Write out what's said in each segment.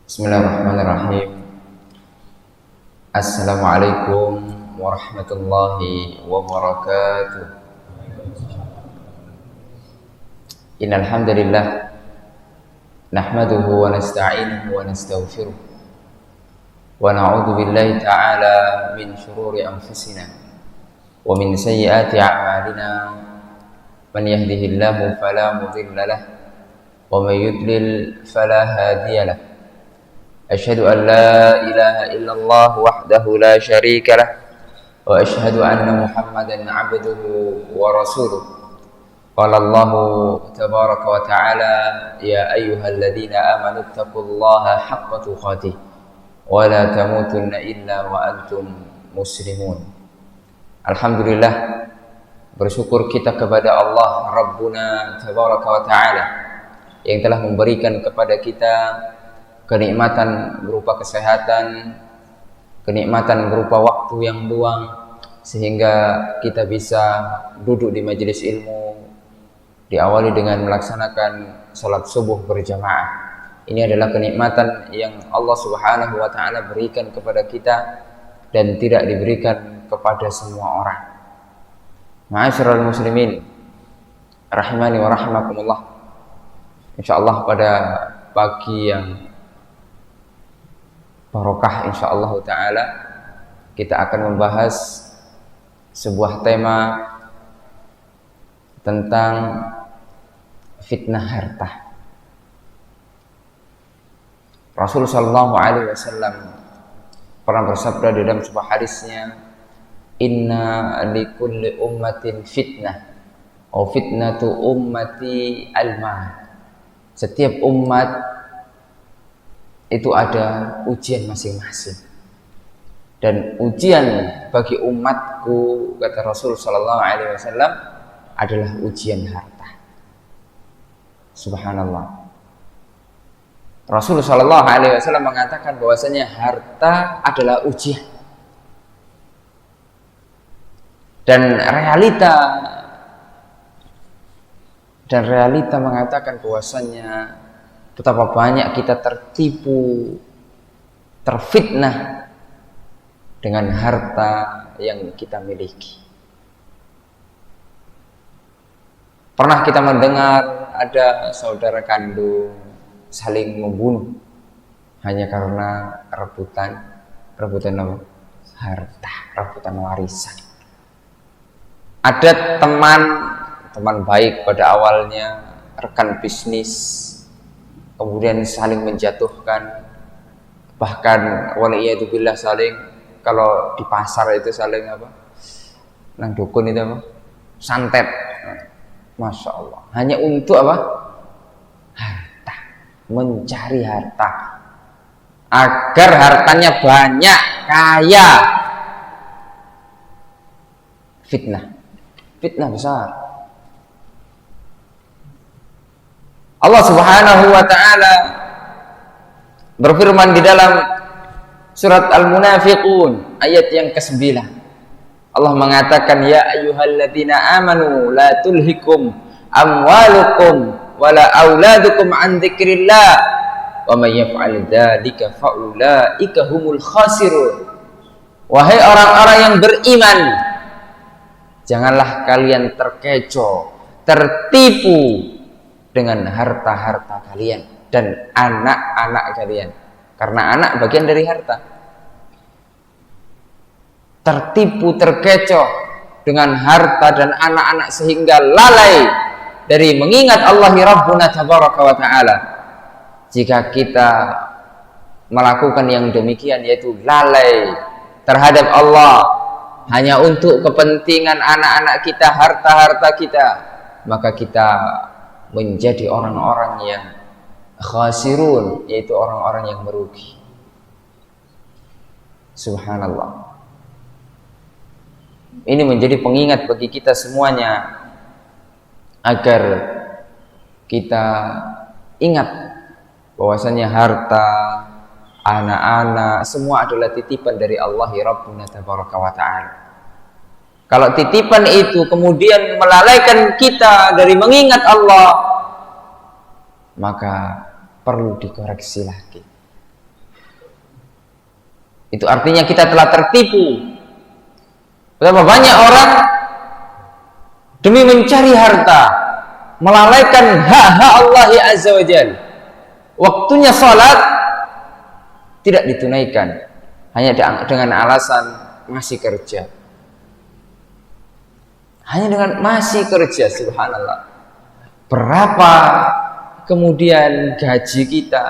Bismillahirrahmanirrahim. Assalamualaikum warahmatullahi wabarakatuh. Innal hamdalillah nahmaduhu wa nasta'inuhu wa nastaghfiruh wa na'udzu billahi ta'ala min shururi anfusina wa min sayyiati a'malina. Man yahdihillahu fala mudilla lahu wa man yudlil fala hadiya lahu. Asyhadu an la ilaha illallah wahdahu la syarika lah wa asyhadu anna Muhammadan 'abduhu wa rasuluh. Qala Allahu tabaraka wa ta'ala, ya ayyuhalladzina amanu taqullaha haqqa tuqatih wa la tamutunna illa wa antum muslimun. Alhamdulillah, bersyukur kita kepada Allah Rabbuna tabaraka wa ta'ala yang telah memberikan kepada kita kenikmatan berupa kesehatan, kenikmatan berupa waktu yang luang, sehingga kita bisa duduk di majelis ilmu, diawali dengan melaksanakan salat subuh berjamaah. Ini adalah kenikmatan yang Allah Subhanahu wa ta'ala berikan kepada kita dan tidak diberikan kepada semua orang. Ma'asyiral muslimin rahimani wa rahimakumullah. Insyaallah pada pagi yang barokah insyaallah ta'ala kita akan membahas sebuah tema tentang fitnah harta. Rasulullah sallallahu alaihi wasallam pernah bersabda di dalam sebuah hadisnya, inna likulli ummatin fitnah wa fitnatu ummati al-mal. Setiap umat itu ada ujian masing-masing, dan ujian bagi umatku, kata Rasul sallallahu alaihi wasallam, adalah ujian harta. Subhanallah. Rasul sallallahu alaihi wasallam mengatakan bahwasanya harta adalah ujian, dan realita mengatakan bahwasanya betapa banyak kita tertipu, terfitnah dengan harta yang kita miliki. Pernah kita mendengar ada saudara kandung saling membunuh hanya karena rebutan apa? Harta, rebutan warisan. Ada teman baik pada awalnya, rekan bisnis, kemudian saling menjatuhkan, bahkan waliyadzubillah saling, kalau di pasar itu saling apa, nang dukun itu apa, santet, masya Allah, hanya untuk apa, harta, mencari harta agar hartanya banyak, kaya. Fitnah besar. Allah Subhanahu wa ta'ala berfirman di dalam surat Al-Munafiqun ayat yang ke-9. Allah mengatakan, ya ayyuhalladzina amanu la tulhikum amwalukum wala auladukum an dzikrillah wa may yaf'al dzalika faulaika humul khasirun. Wahai orang-orang yang beriman, janganlah kalian terkecoh, tertipu dengan harta-harta kalian dan anak-anak kalian, karena anak bagian dari harta. Tertipu, terkecoh dengan harta dan anak-anak sehingga lalai dari mengingat Allah Rabbuna tabaraka wa ta'ala. Jika kita melakukan yang demikian, yaitu lalai terhadap Allah hanya untuk kepentingan anak-anak kita, harta-harta kita, maka kita menjadi orang-orang yang khasirun, yaitu orang-orang yang merugi. Subhanallah. Ini menjadi pengingat bagi kita semuanya agar kita ingat bahwasanya harta, anak-anak semua adalah titipan dari Allah Rabbuna tabaraka wa ta'ala. Kalau titipan itu kemudian melalaikan kita dari mengingat Allah, maka perlu dikoreksi lagi. Itu artinya kita telah tertipu. Betapa banyak orang demi mencari harta melalaikan hak-hak Allah Azza wa Jalla. Waktunya salat tidak ditunaikan hanya dengan alasan masih kerja. Hanya dengan masih kerja, subhanallah. Berapa kemudian gaji kita,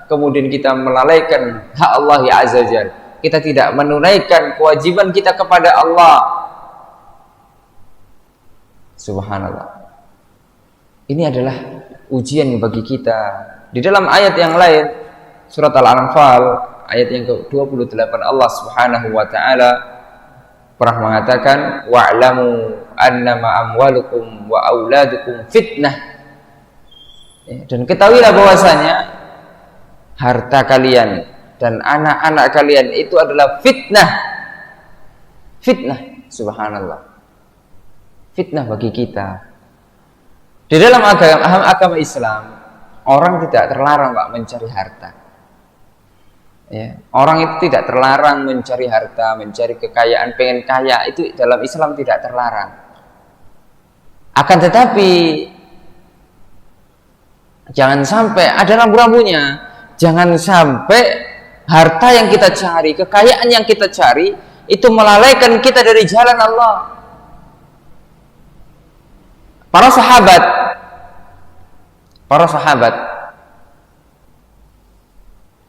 kemudian kita melalaikan hak Allah Azza wa Jalla. Kita tidak menunaikan kewajiban kita kepada Allah. Subhanallah. Ini adalah ujian bagi kita. Di dalam ayat yang lain, surat Al-Anfal ayat yang ke-28, Allah Subhanahu wa taala pernah mengatakan, wa'lamu annama amwalukum wa auladukum fitnah. Dan ketahuilah bahwasanya harta kalian dan anak-anak kalian itu adalah fitnah. Fitnah, subhanallah. Fitnah bagi kita. Di dalam agama Islam, orang tidak terlarang Pak mencari harta. Ya, orang itu tidak terlarang mencari harta, mencari kekayaan, pengen kaya, itu dalam Islam tidak terlarang. Akan tetapi jangan sampai ada rambu-rambunya. Jangan sampai harta yang kita cari, kekayaan yang kita cari itu melalaikan kita dari jalan Allah. Para sahabat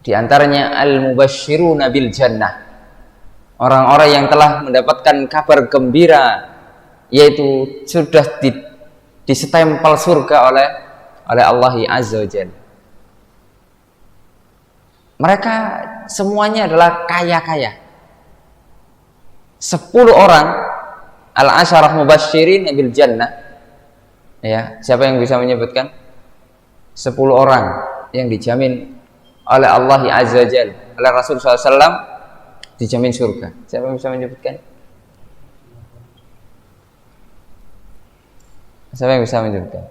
di antaranya al-mubashshiruna bil jannah, orang-orang yang telah mendapatkan kabar gembira, yaitu sudah disetempel surga oleh Allah Azza wa Jalla. Mereka semuanya adalah kaya-kaya. 10 orang al-asyarah mubashshirin bil jannah. Ya, siapa yang bisa menyebutkan 10 orang yang dijamin oleh Allah Azza wa Jalla, oleh Rasul SAW dijamin surga? Siapa yang bisa menyebutkan? Siapa yang bisa menyebutkan?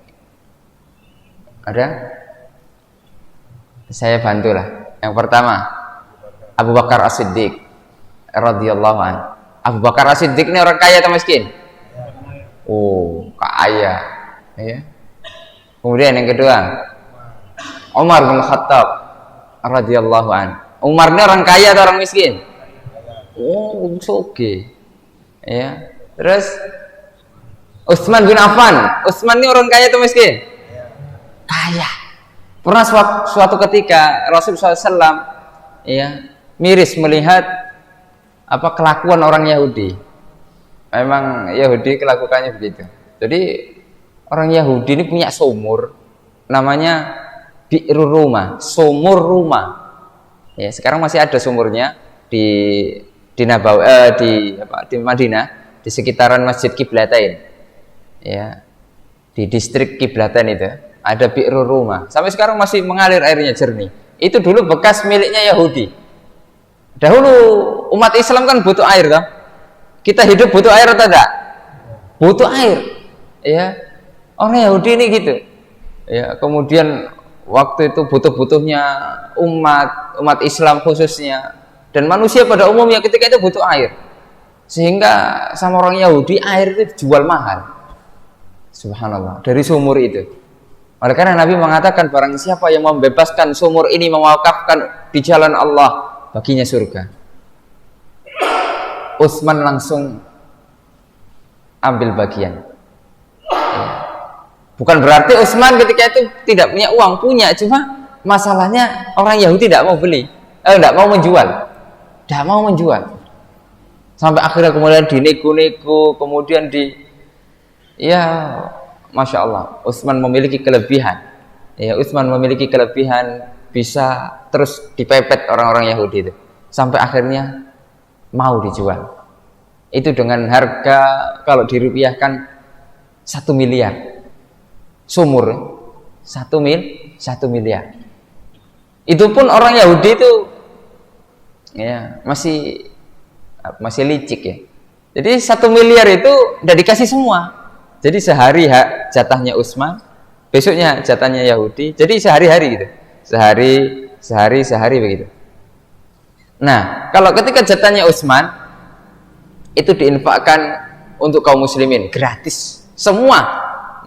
Ada? Saya bantulah. Yang pertama, Abu Bakar As-Siddiq radhiyallahu anhu. Abu Bakar As-Siddiq ini orang kaya atau miskin? Oh, kaya. Ya. Kemudian yang kedua, Umar bin Khattab radhiyallahu anhu. Umar ini orang kaya atau orang miskin? Oh, oke. Ya. Terus Utsman bin Affan. Utsman ini orang kaya atau miskin? Kaya. Pernah suatu ketika Rasulullah SAW ya, miris melihat kelakuan orang Yahudi. Memang Yahudi kelakuannya begitu. Jadi orang Yahudi ini punya sumur, namanya Bi'rur Rumah, sumur rumah. Ya, sekarang masih ada sumurnya di Madinah, di sekitaran Masjid Qiblatain. Ya, di distrik Qiblatain itu ada Bi'rur Rumah. Sampai sekarang masih mengalir airnya jernih. Itu dulu bekas miliknya Yahudi. Dahulu umat Islam kan butuh air, toh. Kita hidup butuh air atau tidak? Butuh air. Ya. Orang Yahudi ini gitu. Ya, kemudian waktu itu butuh-butuhnya umat Islam khususnya dan manusia pada umumnya ketika itu butuh air. Sehingga sama orang Yahudi air itu dijual mahal. Subhanallah, dari sumur itu. Oleh karena Nabi mengatakan barang siapa yang membebaskan sumur ini, mewakafkan di jalan Allah, baginya surga. Utsman langsung ambil bagian. Bukan berarti Utsman ketika itu tidak punya uang, punya, cuma masalahnya orang Yahudi tidak mau beli, tidak mau menjual, tidak mau menjual. Sampai akhirnya kemudian dinego-nego, kemudian Masya Allah, Utsman memiliki kelebihan. Ya, Utsman memiliki kelebihan bisa terus dipepet orang-orang Yahudi itu. Sampai akhirnya mau dijual. Itu dengan harga kalau dirupiahkan 1 miliar. Sumur 1 miliar. Itu pun orang Yahudi itu ya masih licik ya. Jadi 1 miliar itu udah dikasih semua. Jadi sehari jatahnya Utsman, besoknya jatahnya Yahudi. Jadi sehari-hari gitu. Sehari begitu. Nah, kalau ketika jatahnya Utsman itu diinfakkan untuk kaum muslimin gratis. Semua,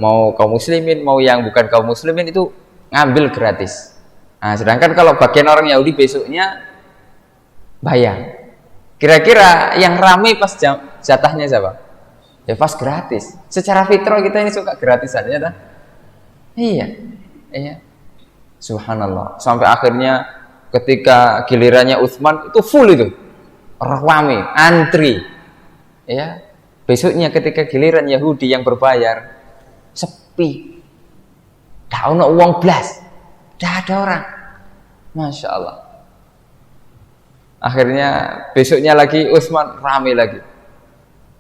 mau kaum muslimin, mau yang bukan kaum muslimin itu ngambil gratis. Nah, sedangkan kalau bagian orang Yahudi besoknya bayar. Kira-kira yang ramai pas jatahnya siapa? Ya pas gratis. Secara fitrah kita ini suka gratisan ya, iya. Subhanallah. Sampai akhirnya ketika gilirannya Utsman itu full itu, ramai, antri. Ya. Besoknya ketika giliran Yahudi yang berbayar, sepi. Tidak ada uang blas, tidak ada orang. Masya Allah. Akhirnya besoknya lagi Utsman ramai lagi.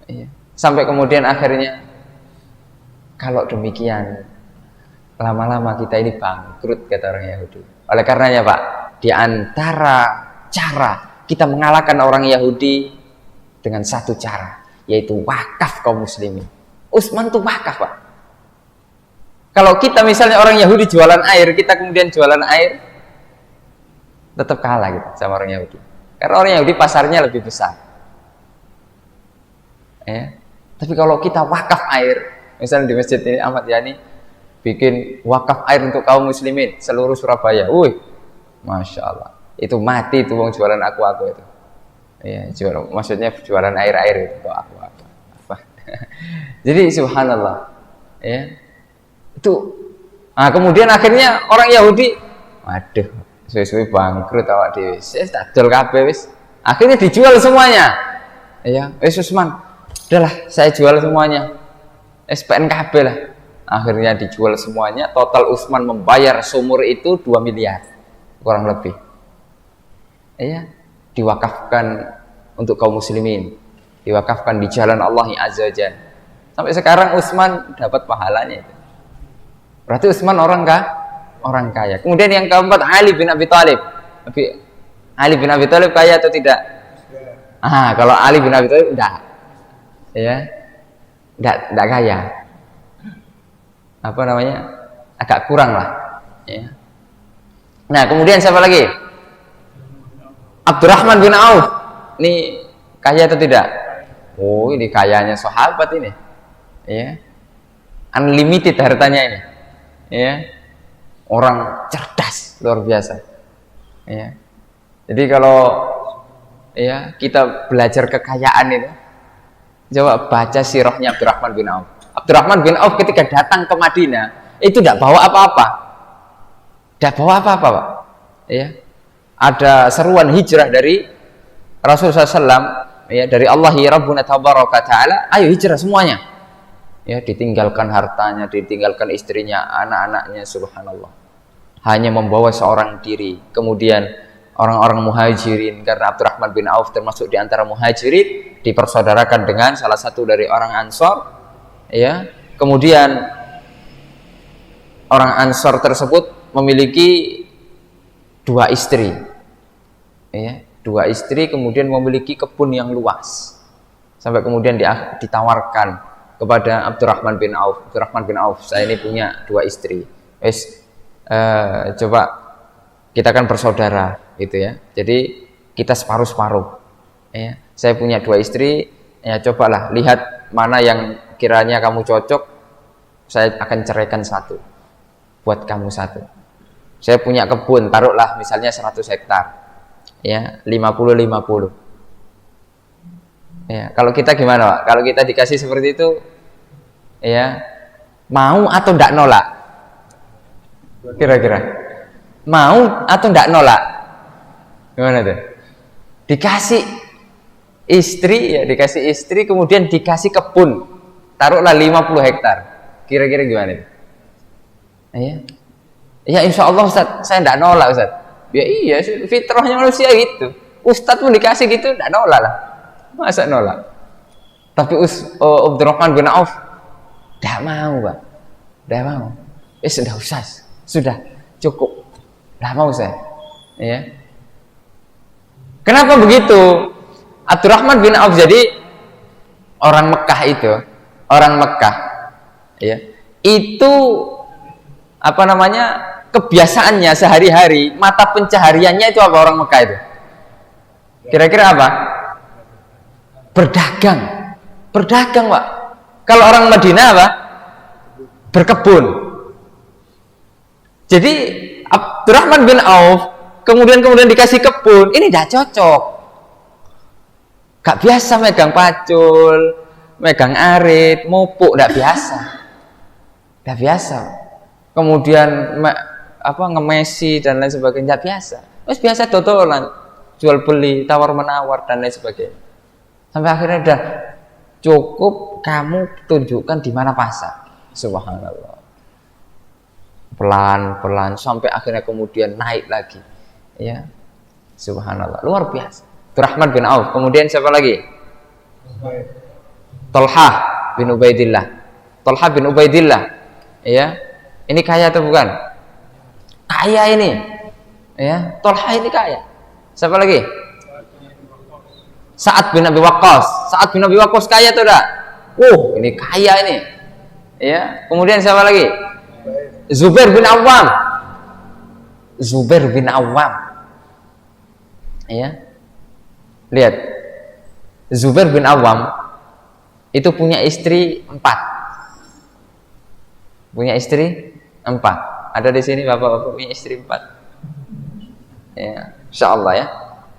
Iya. Sampai kemudian akhirnya kalau demikian lama-lama kita ini bangkrut, kata orang Yahudi. Oleh karenanya Pak, di antara cara kita mengalahkan orang Yahudi dengan satu cara, yaitu wakaf kaum muslimin. Utsman itu wakaf Pak. Kalau kita misalnya orang Yahudi jualan air, kita kemudian jualan air, tetap kalah gitu sama orang Yahudi. Karena orang Yahudi pasarnya lebih besar. Ya. Tapi kalau kita wakaf air, misalnya di masjid ini Ahmad Yani bikin wakaf air untuk kaum muslimin seluruh Surabaya, Masya Allah, itu mati tuh wong jualan aku itu. Ya, maksudnya jualan air itu aku. Jadi subhanallah, ya itu. Nah, kemudian akhirnya orang Yahudi, waduh, suwe-suwe bangkrut awak dhewe. Wis tak dol kabeh wis. Akhirnya dijual semuanya. Ya, Utsman, udahlah saya jual semuanya. SPNKB lah. Akhirnya dijual semuanya. Total Utsman membayar sumur itu 2 miliar kurang lebih. Ya, diwakafkan untuk kaum muslimin, diwakafkan di jalan Allah Azza wa Jalla. Sampai sekarang Utsman dapat pahalanya itu. Berarti Utsman orang kaya. Kemudian yang keempat, Ali bin Abi Thalib. Ali bin Abi Thalib kaya atau tidak? Kalau Ali bin Abi Thalib enggak. Ya. Enggak kaya. Apa namanya? Agak kurang lah. Ya. Nah, kemudian siapa lagi? Abdurrahman bin Auf. Ini kaya atau tidak? Oh, ini kayanya sahabat ini. Ya. Unlimited hartanya ini. Ya. Orang cerdas luar biasa. Ya. Jadi kalau ya kita belajar kekayaan itu, coba baca sirahnya Abdurrahman bin Auf. Abdurrahman bin Auf ketika datang ke Madinah itu tidak bawa apa-apa. Tidak bawa apa-apa, Pak. Ya. Ada seruan hijrah dari Rasulullah SAW, ya, dari Allah ya Rabbuna tabaraka ta'ala, ayo hijrah semuanya. Ya, ditinggalkan hartanya, ditinggalkan istrinya, anak-anaknya, subhanallah. Hanya membawa seorang diri. Kemudian orang-orang muhajirin, karena Abdurrahman bin Auf termasuk di antara muhajirin, dipersaudarakan dengan salah satu dari orang Ansor. Ya. Kemudian orang Ansor tersebut memiliki 2 istri. Ya, 2 istri, kemudian memiliki kebun yang luas. Sampai kemudian ditawarkan kepada Abdurrahman bin Auf. Abdurrahman bin Auf, saya ini punya 2 istri. Coba kita kan bersaudara, gitu ya. Jadi kita separuh-separuh. Ya, saya punya 2 istri. Ya, cobalah lihat mana yang kiranya kamu cocok. Saya akan ceraikan 1, buat kamu 1. Saya punya kebun, taruhlah misalnya 100 hektar. Ya, 50-50. Ya, kalau kita gimana, Pak? Kalau kita dikasih seperti itu, ya, mau atau enggak nolak? Kira-kira mau atau enggak nolak? Gimana tuh? Dikasih istri, ya, dikasih istri, kemudian dikasih kebun, taruhlah 50 hektar. Kira-kira gimana itu? Ya. Ya insya Allah Ustaz, saya tidak nolak Ustaz. Ya iya, fitrahnya manusia gitu. Ustaz pun dikasih gitu, tidak nolak lah. Masa nolak? Tapi Abdurrahman bin Auf tidak mau, Pak. Tidak mau. Sudah Ustaz, sudah cukup. Tidak mau saya. Ya. Kenapa begitu? Abdurrahman bin Auf jadi orang Mekah itu, orang Mekah, ya, itu apa namanya? Kebiasaannya sehari-hari, mata pencahariannya itu apa orang Mekah itu? Kira-kira apa? Berdagang. Berdagang, Pak. Kalau orang Madinah apa? Berkebun. Jadi Abdurrahman bin Auf kemudian dikasih kebun, ini tidak cocok. Gak biasa megang pacul, megang arit, mupuk, tidak biasa. Tidak biasa. Kemudian ngemesi dan lain sebagainya, tidak biasa. Terus biasa dodolan, jual beli, tawar menawar dan lain sebagainya. Sampai akhirnya udah cukup, kamu tunjukkan di mana pasar. Subhanallah. Pelan-pelan sampai akhirnya kemudian naik lagi. Ya. Subhanallah, luar biasa. Abdurrahman bin Auf, kemudian siapa lagi? Thalhah bin Ubaidillah. Thalhah bin Ubaidillah. Ya. Ini kaya atau bukan? Kaya ini. Ya, Thalhah ini kaya. Siapa lagi? Sa'ad bin Abi Waqqas. Sa'ad bin Abi Waqqas kaya atau tidak? Ini kaya ini. Ya, kemudian siapa lagi? Zubair bin Awam. Zubair bin Awam. Ya. Lihat. Zubair bin Awam itu punya istri 4. Punya istri 4. Ada di sini bapak-bapak punya istri 4. Ya, insyaallah ya.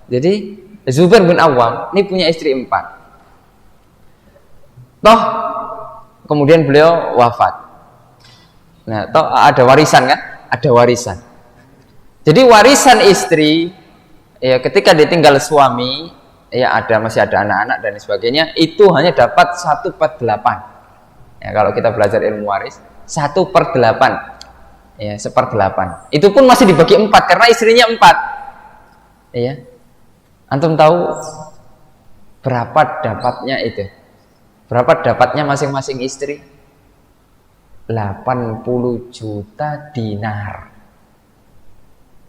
Jadi Zubair bin Awam ini punya istri 4. Toh kemudian beliau wafat. Nah, toh ada warisan kan? Ada warisan. Jadi warisan istri ya ketika ditinggal suami ya masih ada anak-anak dan sebagainya, itu hanya dapat 1/8. Ya, kalau kita belajar ilmu waris 1/8. Ya, 1/8. Itu pun masih dibagi 4 karena istrinya 4. Ya. Antum tahu berapa dapatnya itu? Berapa dapatnya masing-masing istri? 80 juta dinar.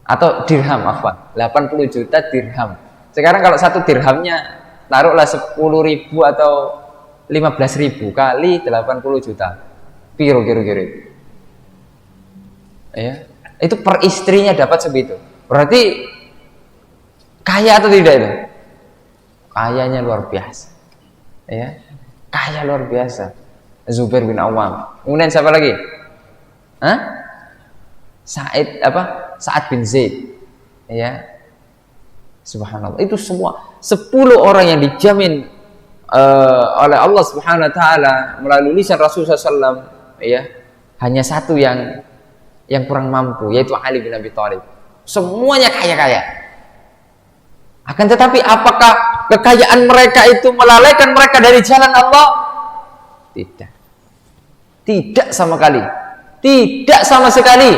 Atau dirham, afwan. 80 juta dirham. Sekarang kalau satu dirhamnya taruhlah 10.000 atau 15.000 kali 80 juta. Piro kira-kira. Ya. Itu per istrinya dapat segitu. Berarti kaya atau tidak itu? Kayanya luar biasa. Ya. Kaya luar biasa. Zubair bin Awam. Kemudian siapa lagi? Sa'ad bin Zaid. Ya. Subhanallah. Itu semua 10 orang yang dijamin oleh Allah Subhanahu wa taala melalui lisan Rasulullah SAW, ya. Hanya satu yang kurang mampu, yaitu Ali bin Abi Thalib. Semuanya kaya-kaya. Akan tetapi apakah kekayaan mereka itu melalaikan mereka dari jalan Allah? Tidak. Tidak sama sekali. Tidak sama sekali.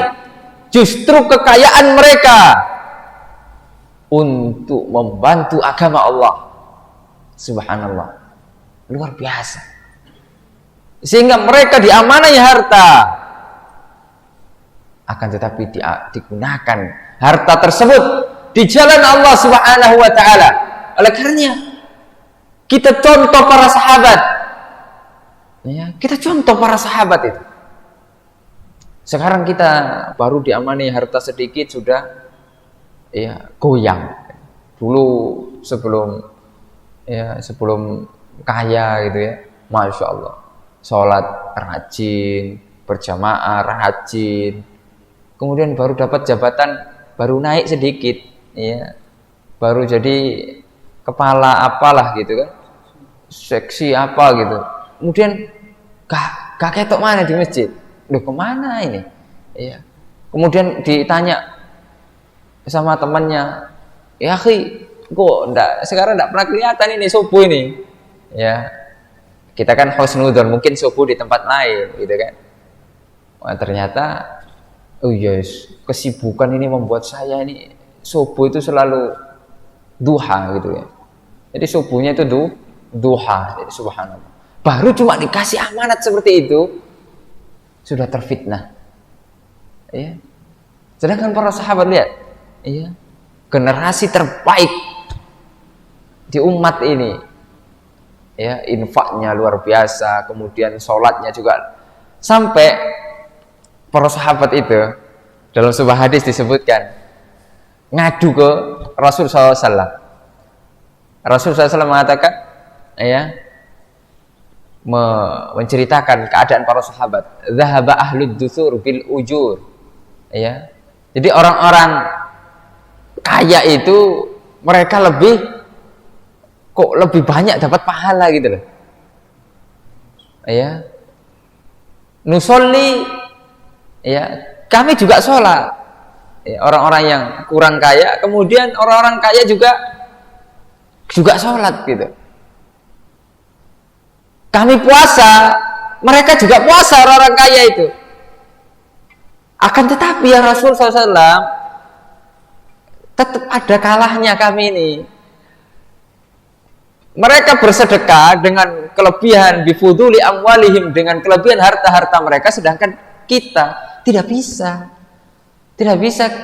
Justru kekayaan mereka untuk membantu agama Allah. Subhanallah. Luar biasa. Sehingga mereka diamanai harta. Akan tetapi digunakan harta tersebut di jalan Allah Subhanahu wa taala. Oleh karenanya kita contoh para sahabat. Ya, kita contoh para sahabat itu. Sekarang kita baru diamani harta sedikit sudah goyang. Dulu sebelum kaya gitu ya, masya Allah, sholat rajin, berjamaah rajin, kemudian baru dapat jabatan, baru naik sedikit, ya, baru jadi kepala apalah gitu kan, seksi apa gitu, kemudian gak ketok mana di masjid, loh kemana ini, ya, kemudian ditanya sama temannya, ya akhi, kok sekarang enggak pernah kelihatan ini subuh ini, ya, kita kan husnudzon, mungkin subuh di tempat lain gitu kan. Wah, ternyata kesibukan ini membuat saya ini subuh itu selalu duha gitu ya. Jadi subuhnya itu duha, jadi subhanallah. Baru cuma dikasih amanat seperti itu sudah terfitnah. Ya. Sedangkan para sahabat lihat, ya, generasi terbaik di umat ini, ya, infaknya luar biasa, kemudian sholatnya juga, sampai para sahabat itu dalam sebuah hadis disebutkan ngadu ke Rasul SAW. Rasulullah SAW mengatakan, ya, menceritakan keadaan para sahabat, zahaba ahlud dusur bil ujur, ya. Jadi orang-orang kaya itu mereka lebih banyak dapat pahala gitu loh. Ya. Nusolli, ya, kami juga sholat. Ya, orang-orang yang kurang kaya, kemudian orang-orang kaya juga sholat gitu. Kami puasa, mereka juga puasa, orang-orang kaya itu. Akan tetapi ya Rasul SAW, tetap ada kalahnya kami ini. Mereka bersedekah dengan kelebihan bifuduli amwalihim, dengan kelebihan harta-harta mereka, sedangkan kita tidak bisa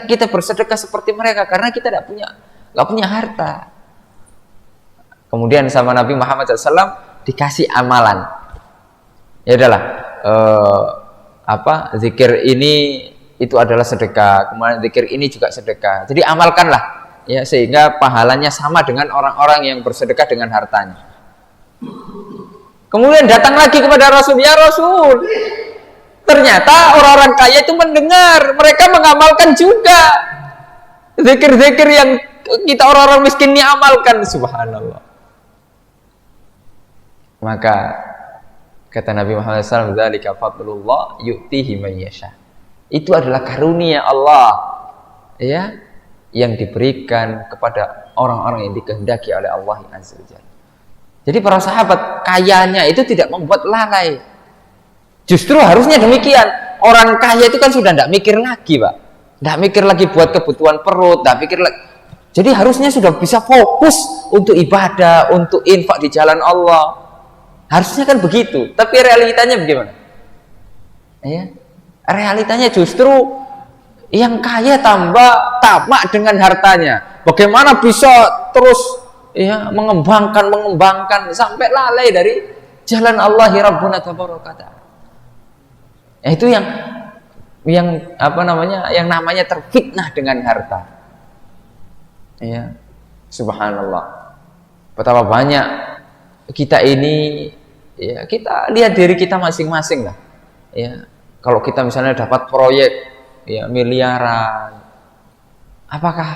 kita bersedekah seperti mereka karena kita nggak punya harta. Kemudian sama Nabi Muhammad SAW dikasih amalan. Ya udahlah, zikir ini itu adalah sedekah, kemudian zikir ini juga sedekah. Jadi amalkanlah, ya, sehingga pahalanya sama dengan orang-orang yang bersedekah dengan hartanya. Kemudian datang lagi kepada Rasul, ya Rasul, ternyata orang-orang kaya itu mendengar, mereka mengamalkan juga zikir-zikir yang kita orang-orang miskin ini amalkan. Subhanallah. Maka kata Nabi Muhammad SAW, dzalika fadlullah yu'tihi man yasha. Itu adalah karunia Allah, ya, yang diberikan kepada orang-orang yang dikehendaki oleh Allah Azza wa Jalla. Jadi para sahabat kayanya itu tidak membuat lalai. Justru harusnya demikian. Orang kaya itu kan sudah tidak mikir lagi, Pak. Tidak mikir lagi buat kebutuhan perut, tidak mikir lagi. Jadi harusnya sudah bisa fokus untuk ibadah, untuk infak di jalan Allah. Harusnya kan begitu. Tapi realitanya bagaimana? Ya. Realitanya justru yang kaya tambah tamak dengan hartanya. Bagaimana bisa terus, ya, mengembangkan sampai lalai dari jalan Allah Rabbuna tabaraka ta'ala. Itu yang namanya terfitnah dengan harta. Ya. Subhanallah. Betapa banyak kita ini, ya, kita lihat diri kita masing-masing lah. Ya. Kalau kita misalnya dapat proyek, ya, miliaran, apakah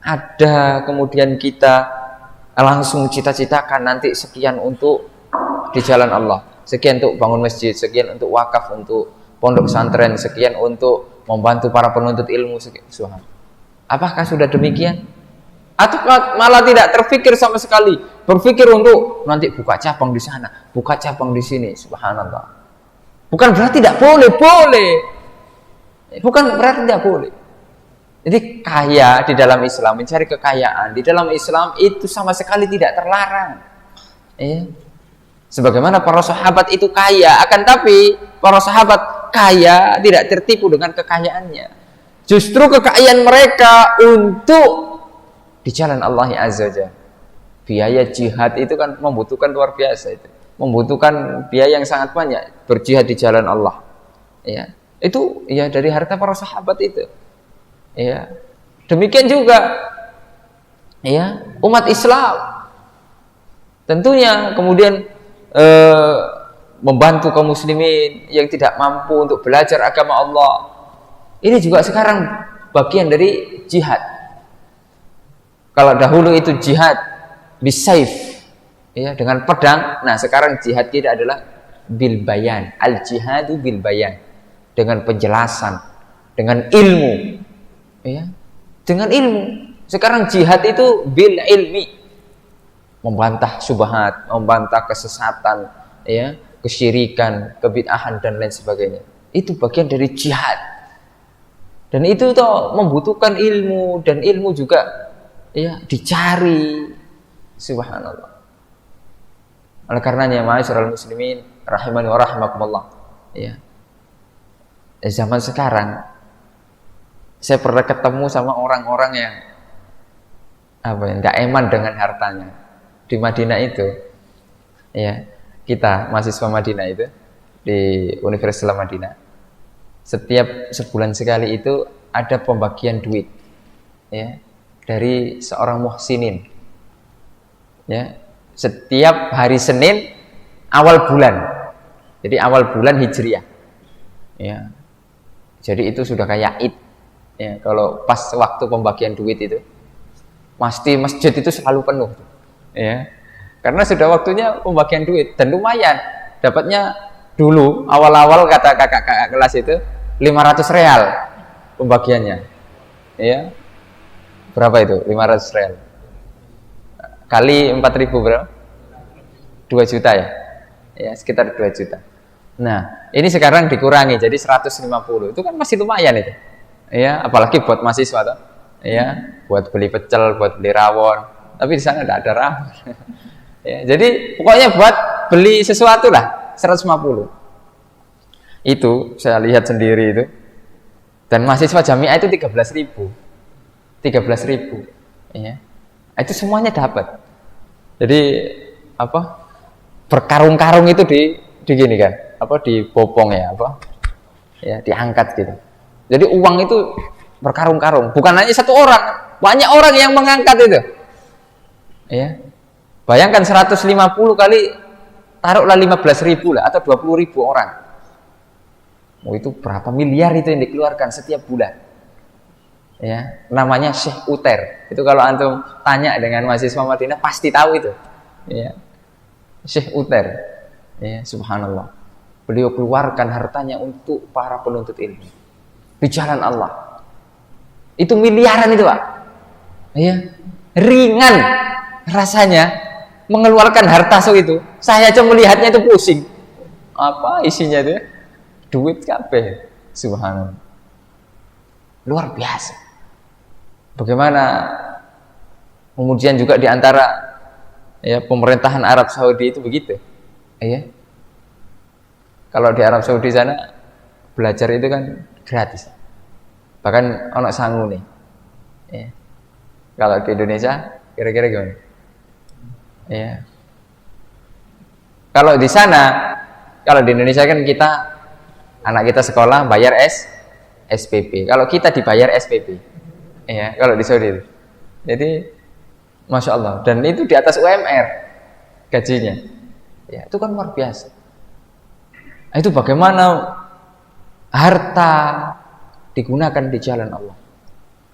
ada kemudian kita langsung cita-citakan nanti sekian untuk di jalan Allah, sekian untuk bangun masjid, sekian untuk wakaf, untuk pondok pesantren, sekian untuk membantu para penuntut ilmu, sekian. Apakah sudah demikian? Atau malah tidak terfikir sama sekali, berpikir untuk nanti buka cabang di sana, buka cabang di sini. Subhanallah. Bukan berarti tidak boleh. Bukan berarti tidak boleh. Jadi kaya di dalam Islam, mencari kekayaan di dalam Islam itu sama sekali tidak terlarang. Ya. Sebagaimana para sahabat itu kaya, akan tapi para sahabat kaya tidak tertipu dengan kekayaannya. Justru kekayaan mereka untuk di jalan Allah Azza wa Jalla. Biaya jihad itu kan membutuhkan luar biasa itu. Membutuhkan biaya yang sangat banyak berjihad di jalan Allah. Ya. Itu ya dari harta para sahabat itu. Ya. Demikian juga, ya, umat Islam. Tentunya kemudian membantu kaum muslimin yang tidak mampu untuk belajar agama Allah. Ini juga sekarang bagian dari jihad. Kalau dahulu itu jihad bisaif, ya, dengan pedang. Nah, sekarang jihad kita adalah bil bayan, al jihadu bil bayan, dengan penjelasan, dengan ilmu, ya, dengan ilmu. Sekarang jihad itu bil ilmi, membantah syubhat, membantah kesesatan, ya, kesyirikan, kebid'ahan dan lain sebagainya. Itu bagian dari jihad. Dan itu toh membutuhkan ilmu, dan ilmu juga, ya, dicari. Subhanallah. Oleh karenanya, ma'asyiral muslimin rahimani wa rahimakumullah, ya, zaman sekarang saya pernah ketemu sama orang-orang yang nggak eman dengan hartanya di Madinah itu, ya, kita mahasiswa Madinah itu di Universitas Islam Madinah, setiap sebulan sekali itu ada pembagian duit, ya, dari seorang muhsinin. Ya, setiap hari Senin awal bulan. Jadi awal bulan Hijriah. Ya. Jadi itu sudah kayak Id. Ya, kalau pas waktu pembagian duit itu, pasti masjid itu selalu penuh. Ya. Karena sudah waktunya pembagian duit dan lumayan. Dapatnya dulu awal-awal kata kakak-kakak kelas itu 500 real pembagiannya. Ya. Berapa itu? 500 real. Kali 4.000 berapa? 2 juta ya? Ya, sekitar 2 juta. Nah, ini sekarang dikurangi jadi 150. Itu kan masih lumayan itu. Ya, apalagi buat mahasiswa toh. Ya, buat beli pecel, buat beli rawon. Tapi di sana tidak ada rawon. Ya, jadi pokoknya buat beli sesuatu lah 150. Itu saya lihat sendiri itu. Dan mahasiswa jamiah itu 13.000. 13.000. Ya. Itu semuanya dapat. Jadi apa? Berkarung-karung itu di gini kan? Apa dibopong ya, apa? Ya, diangkat gitu. Jadi uang itu berkarung-karung, bukan hanya satu orang, banyak orang yang mengangkat itu. Ya. Bayangkan 150 kali taruhlah 15.000 lah atau 20.000 orang. Oh, itu berapa miliar itu yang dikeluarkan setiap bulan. Ya, namanya Syekh Uter. Itu kalau antum tanya dengan mahasiswa Madinah pasti tahu itu. Ya. Syekh Uter. Ya, subhanallah. Beliau keluarkan hartanya untuk para penuntut ilmu di jalan Allah. Itu miliaran itu, Pak. Ya. Ringan rasanya mengeluarkan harta itu. Saya aja melihatnya itu pusing. Apa isinya itu? Duit kabeh. Subhanallah. Luar biasa. Bagaimana kemudian juga di antara ya pemerintahan Arab Saudi itu begitu. Ya. Kalau di Arab Saudi sana belajar itu kan gratis. Bahkan ono sangu nih. Ya. Kalau di Indonesia kira-kira gimana? Ya. Kalau di sana, kalau di Indonesia kan kita anak kita sekolah bayar SPP. Kalau kita dibayar SPP. Ya, kalau di Saudi itu. Jadi Masya Allah. Dan itu di atas UMR gajinya. Ya, itu kan luar biasa. Itu bagaimana harta digunakan di jalan Allah.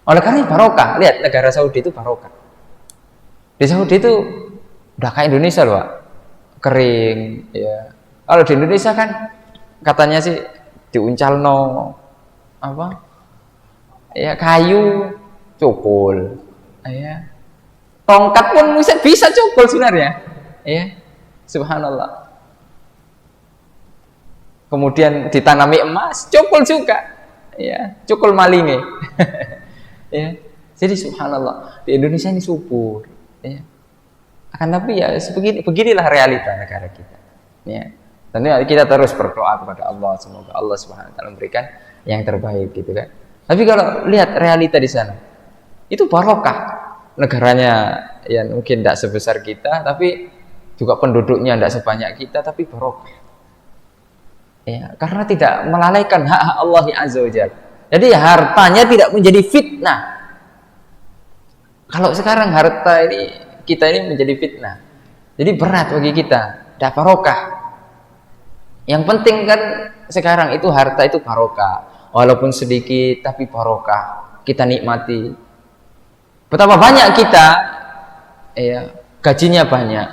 Oleh karena barokah. Lihat negara Saudi itu barokah. Di Saudi itu udah kayak Indonesia loh, Pak. Kering. Ya. Kalau di Indonesia kan katanya sih diuncalno apa? Ya kayu cukul. Ya. Tongkat pun bisa cukul sebenarnya. Ya. Subhanallah. Kemudian ditanami emas, cukul juga. Ya, cukul malinge. Ya. Jadi subhanallah, di Indonesia ini subur. Ya. Akan tapi ya beginilah realita negara kita. Ya. Dan kita terus berdoa kepada Allah, semoga Allah Subhanahu wa taala memberikan yang terbaik gitu kan. Tapi kalau lihat realita di sana, itu barokah. Negaranya ya mungkin tidak sebesar kita, tapi juga penduduknya tidak sebanyak kita, tapi barokah. Ya, karena tidak melalaikan hak-hak Allah Azza wa Jalla. Jadi hartanya tidak menjadi fitnah. Kalau sekarang harta ini kita ini menjadi fitnah. Jadi berat bagi kita, tidak barokah. Yang penting kan sekarang itu harta itu barokah. Walaupun sedikit tapi barokah. Kita nikmati. Betapa banyak kita ya, gajinya banyak.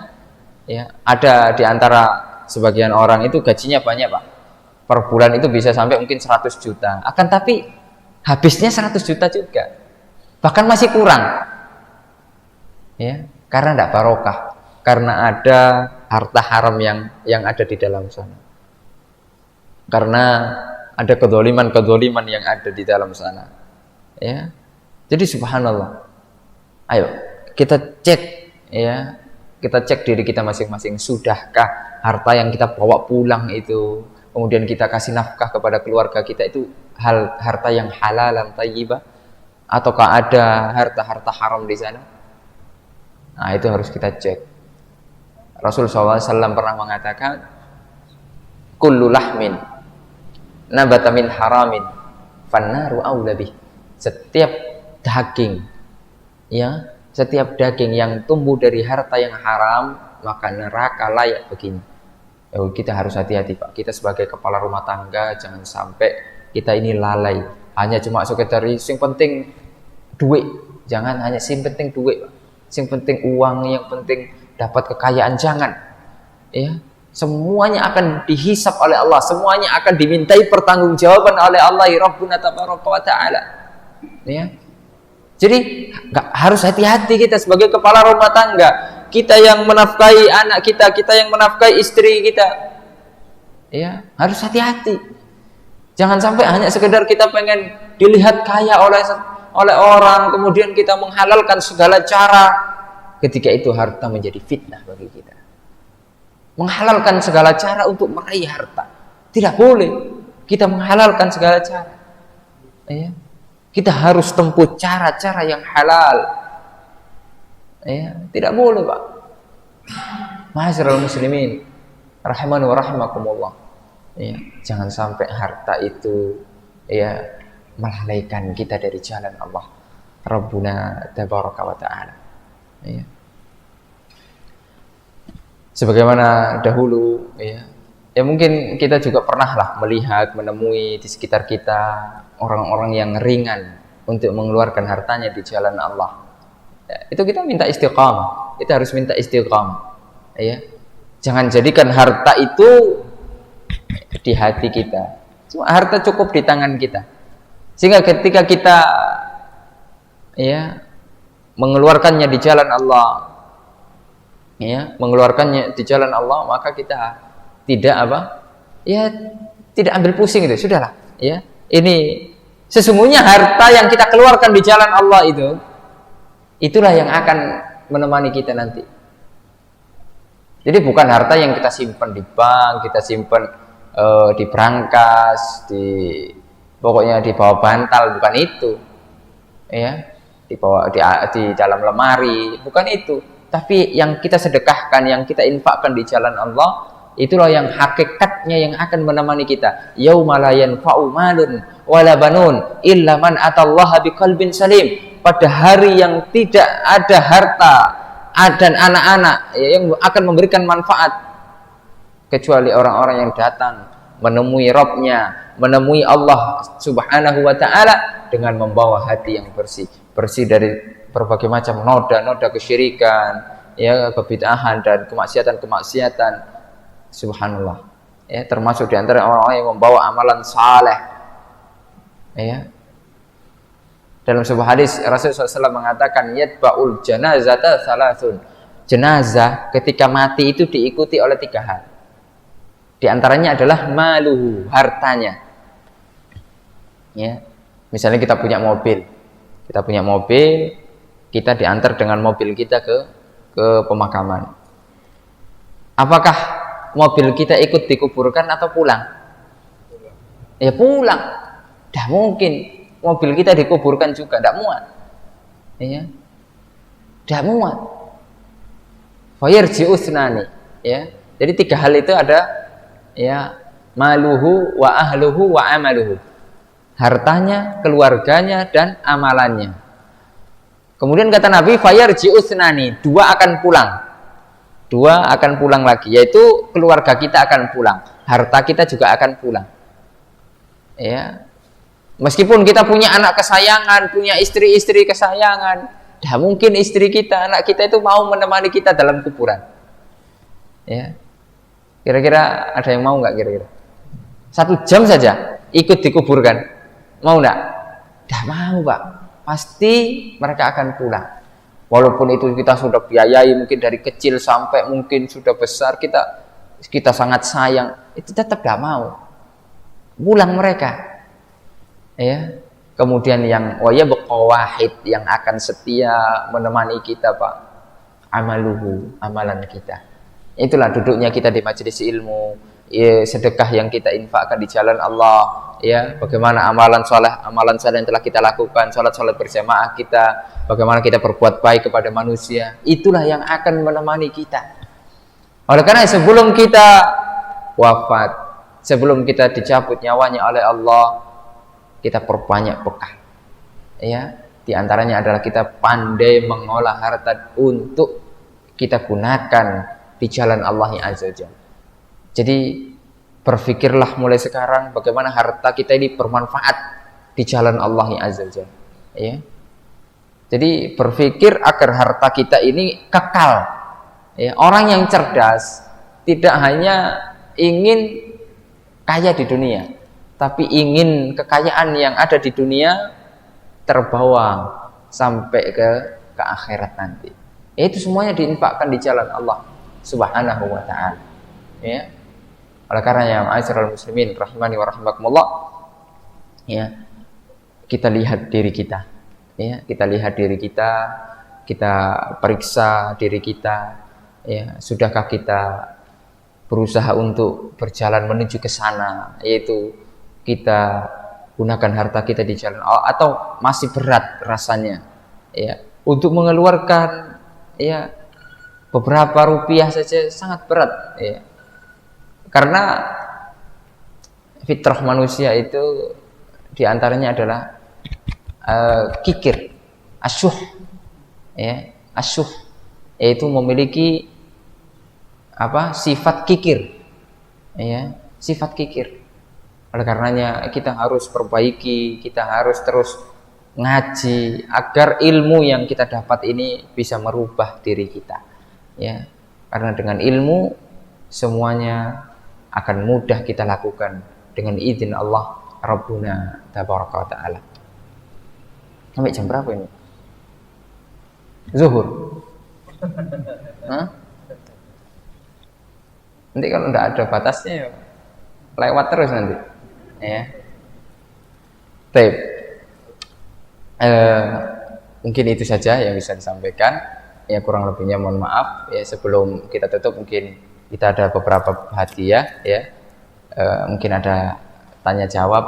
Ya, ada di antara sebagian orang itu gajinya banyak, Pak. Per bulan itu bisa sampai mungkin 100 juta. Akan tapi habisnya 100 juta juga. Bahkan masih kurang. Ya, karena tidak barokah. Karena ada harta haram yang ada di dalam sana. Karena ada kedzaliman-kedzaliman yang ada di dalam sana. Ya. Jadi subhanallah. Ayo, kita cek ya. Kita cek diri kita masing-masing, sudahkah harta yang kita bawa pulang itu, kemudian kita kasih nafkah kepada keluarga kita itu harta yang halal dan thayyibah, ataukah ada harta-harta haram di sana? Nah, itu harus kita cek. Rasulullah SAW pernah mengatakan, kullu lahmin nabata min haramin fannaru aula bih. Setiap daging ya Setiap daging yang tumbuh dari harta yang haram, maka neraka layak baginya. Kita harus hati-hati Pak. Kita sebagai kepala rumah tangga jangan sampai kita ini lalai. Hanya cuma sekedar sing penting duit. Jangan hanya sing penting duit Pak. Sing penting uang, yang penting dapat kekayaan, jangan. Ya, semuanya akan dihisap oleh Allah, semuanya akan dimintai pertanggungjawaban oleh Allah Rabbuna tabaraka wa taala. Ya. Jadi harus hati-hati kita sebagai kepala rumah tangga, kita yang menafkahi anak kita, kita yang menafkahi istri kita. Ya, harus hati-hati. Jangan sampai hanya sekedar kita pengen dilihat kaya oleh orang, kemudian kita menghalalkan segala cara. Ketika itu harta menjadi fitnah bagi kita. Menghalalkan segala cara untuk meraih harta. Tidak boleh kita menghalalkan segala cara. Ya. Kita harus tempuh cara-cara yang halal. Ya. Tidak boleh Pak. Ma'asyiral muslimin rahimani wa rahimakumullah. Ya. Jangan sampai harta itu ya melalaikan kita dari jalan Allah Rabbuna tabaraka wa ta'ala. Ya. Sebagaimana dahulu ya mungkin kita juga pernah lah melihat, menemui di sekitar kita orang-orang yang ringan untuk mengeluarkan hartanya di jalan Allah. Ya, itu kita minta istiqamah. Kita harus minta istiqamah. Ya. Jangan jadikan harta itu di hati kita. Cuma harta cukup di tangan kita. Sehingga ketika kita ya mengeluarkannya di jalan Allah, ya, mengeluarkannya di jalan Allah, maka kita tidak tidak ambil pusing itu, sudahlah, ya. Ini sesungguhnya harta yang kita keluarkan di jalan Allah itulah yang akan menemani kita nanti. Jadi bukan harta yang kita simpan di bank, kita simpan di brankas, pokoknya di bawah bantal, bukan itu, ya. Di dalam lemari, bukan itu. Tapi yang kita sedekahkan, yang kita infakkan di jalan Allah, itulah yang hakikatnya yang akan menemani kita. Yauma la yanfa'u malun wala banun illa man atallaha biqalbin salim. Pada hari yang tidak ada harta dan anak-anak yang akan memberikan manfaat kecuali orang-orang yang datang menemui Rabb-nya, menemui Allah Subhanahu wa taala dengan membawa hati yang bersih dari berbagai macam noda-noda kesyirikan, ya, kebid'ahan dan kemaksiatan-kemaksiatan. Subhanallah. Ya, termasuk di antara orang-orang yang membawa amalan saleh. Ya. Dalam sebuah hadis Rasulullah SAW mengatakan yatba'ul janazata salasun. Jenazah ketika mati itu diikuti oleh 3 hal. Di antaranya adalah maluhu, hartanya. Ya. Misalnya kita punya mobil, kita diantar dengan mobil kita ke pemakaman. Apakah mobil kita ikut dikuburkan atau pulang? Ya pulang. Dah mungkin mobil kita dikuburkan juga, tidak muat. Ya. Tidak muat. Fayarji'u tsunani. Ya. Jadi 3 hal itu ada, ya, maluhu wa ahluhu wa amaluhu. Hartanya, keluarganya, dan amalannya. Kemudian kata Nabi, fayarji'u tsunani, 2 akan pulang. 2 akan pulang lagi, yaitu keluarga kita akan pulang, harta kita juga akan pulang. Ya. Meskipun kita punya anak kesayangan, punya istri-istri kesayangan, dah mungkin istri kita, anak kita itu mau menemani kita dalam kuburan. Ya. Kira-kira ada yang mau nggak kira-kira? 1 jam saja ikut dikuburkan. Mau enggak? Dah mau Pak. Pasti mereka akan pulang. Walaupun itu kita sudah biayai mungkin dari kecil sampai mungkin sudah besar, kita sangat sayang, itu tetap gak mau. Pulang mereka. Ya. Kemudian yang wahid yang akan setia menemani kita Pak, amaluhu, amalan kita. Itulah duduknya kita di majelis ilmu, ya, sedekah yang kita infakkan di jalan Allah, ya, bagaimana amalan saleh yang telah kita lakukan, salat berjamaah kita, bagaimana kita berbuat baik kepada manusia, itulah yang akan menemani kita. Oleh karena sebelum kita wafat, sebelum kita dicabut nyawanya oleh Allah, kita perbanyak bekal, ya, Di antaranya adalah kita pandai mengolah harta untuk kita gunakan di jalan Allah Azza wa Jalla. Jadi berpikirlah mulai sekarang bagaimana harta kita ini bermanfaat di jalan Allah Azza wa Jalla. Ya. Jadi berpikir agar harta kita ini kekal. Ya. Orang yang cerdas tidak hanya ingin kaya di dunia, tapi ingin kekayaan yang ada di dunia terbawa sampai ke akhirat nanti. Itu semuanya diinfakkan di jalan Allah Subhanahu wa taala. Ya. Oleh karenanya ma'asyiral muslimin rahimani wa rahimakumullah, ya, kita lihat diri kita. Ya, kita lihat diri kita, kita periksa diri kita. Ya, sudahkah kita berusaha untuk berjalan menuju ke sana, yaitu kita gunakan harta kita di jalan Allah, atau masih berat rasanya ya untuk mengeluarkan ya beberapa rupiah saja sangat berat ya, karena fitrah manusia itu diantaranya adalah kikir, asyuh ya, asyuh yaitu memiliki sifat kikir ya, sifat kikir. Oleh karenanya kita harus perbaiki, kita harus terus ngaji agar ilmu yang kita dapat ini bisa merubah diri kita ya, karena dengan ilmu semuanya akan mudah kita lakukan dengan izin Allah Rabbuna tabaraka wa ta'ala. Sampai jam berapa ini? Zuhur. Nanti kalau tidak ada batasnya ya lewat terus nanti ya. Baik. Mungkin itu saja yang bisa disampaikan ya, kurang lebihnya mohon maaf ya. Sebelum kita tutup mungkin kita ada beberapa hadiah ya, mungkin ada tanya jawab